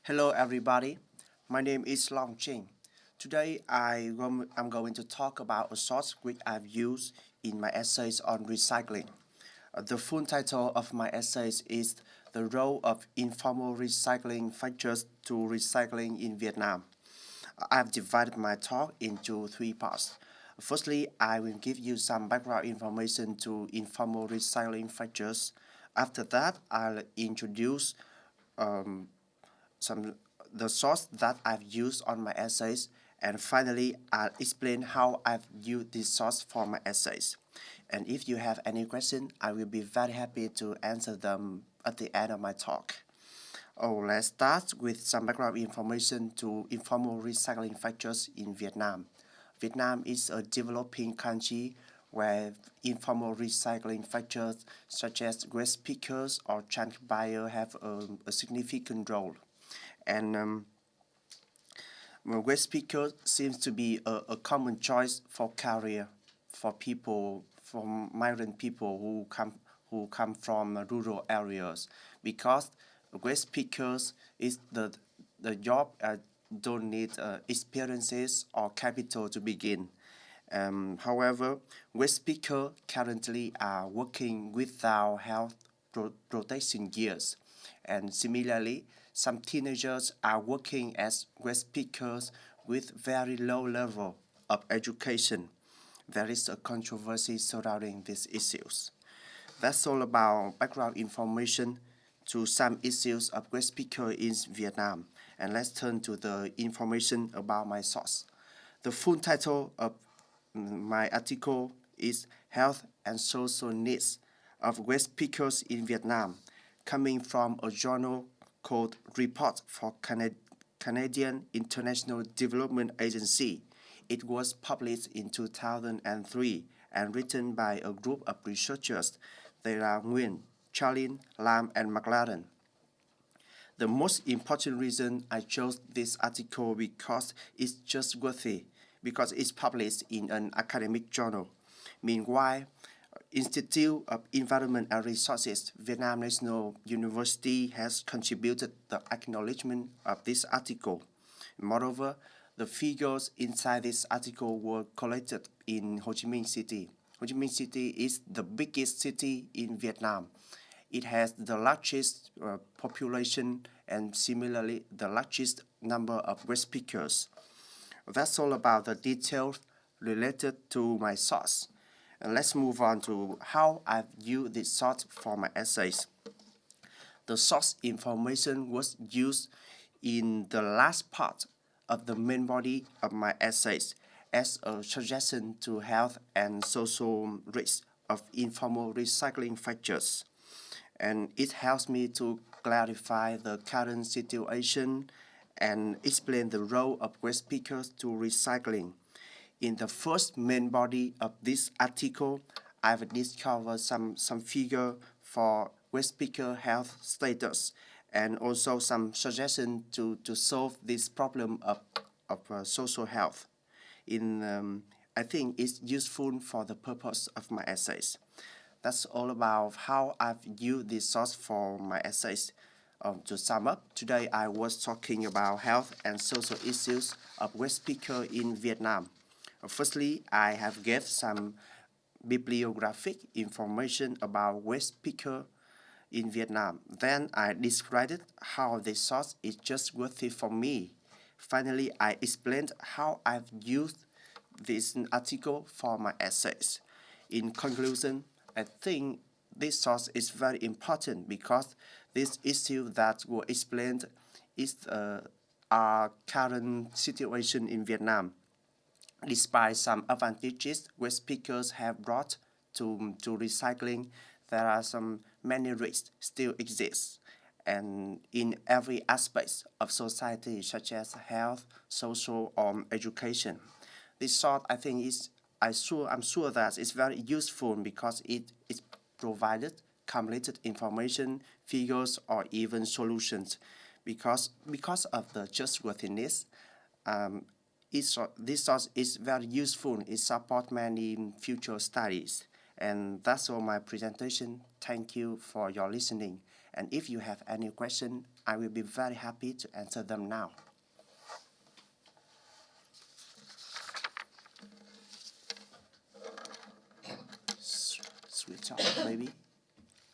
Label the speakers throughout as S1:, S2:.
S1: Hello, everybody. My name is Long Jing. Today, I'm going to talk about a source which I've used in my essays on recycling. The full title of my essays is The Role of Informal Recycling Factors to Recycling in Vietnam. I've divided my talk into three parts. Firstly, I will give you some background information to informal recycling factors. After that, I'll introduce um, some the source that I've used on my essays, and finally I'll explain how I've used this source for my essays. And if you have any question, I will be very happy to answer them at the end of my talk. Let's start with some background information to informal recycling factors in Vietnam. Vietnam is a developing country where informal recycling factors such as waste pickers or chunk buyer have a significant role. And waste picker seems to be a common choice for career for people, for migrant people who come from rural areas, because waste pickers is the job don't need experiences or capital to begin. However, waste pickers currently are working without health protection gears, and similarly, some teenagers are working as waste pickers with very low level of education. There is a controversy surrounding these issues. That's all about background information to some issues of waste picker in Vietnam. And let's turn to the information about my source. The full title of my article is Health and Social Needs of Waste Pickers in Vietnam, coming from a journal called Report for Canadian International Development Agency. It was published in 2003 and written by a group of researchers. They are Nguyen, Charlene, Lam, and McLaren. The most important reason I chose this article because it's just worthy, because it's published in an academic journal. Meanwhile, Institute of Environment and Resources, Vietnam National University has contributed the acknowledgement of this article. Moreover, the figures inside this article were collected in Ho Chi Minh City. Ho Chi Minh City is the biggest city in Vietnam. It has the largest population and similarly the largest number of waste pickers. That's all about the details related to my source. And let's move on to how I've used this source for my essays. The source information was used in the last part of the main body of my essays as a suggestion to health and social risks of informal recycling factors. And it helps me to clarify the current situation and explain the role of waste pickers to recycling. In the first main body of this article, I've discovered some figure for waste picker health status and also some suggestion to solve this problem of social health. I think it's useful for the purpose of my essays. That's all about how I've used this source for my essays. To sum up, today I was talking about health and social issues of waste picker in Vietnam. Firstly, I have gave some bibliographic information about waste picker in Vietnam. Then I described how this source is just worthy for me. Finally, I explained how I've used this article for my essays. In conclusion, I think this source is very important because this issue that were explained is our current situation in Vietnam. Despite some advantages waste pickers have brought to recycling, there are some many risks still exist, and in every aspect of society, such as health, social, or education. This sort, I think, I'm sure that it's very useful because it is provided completed information, figures, or even solutions. Because of the trustworthiness, this source is very useful. It supports many future studies. And that's all my presentation. Thank you for your listening. And if you have any question, I will be very happy to answer them now. Switch off, maybe.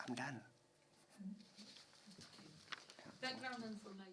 S1: I'm done.
S2: Background information.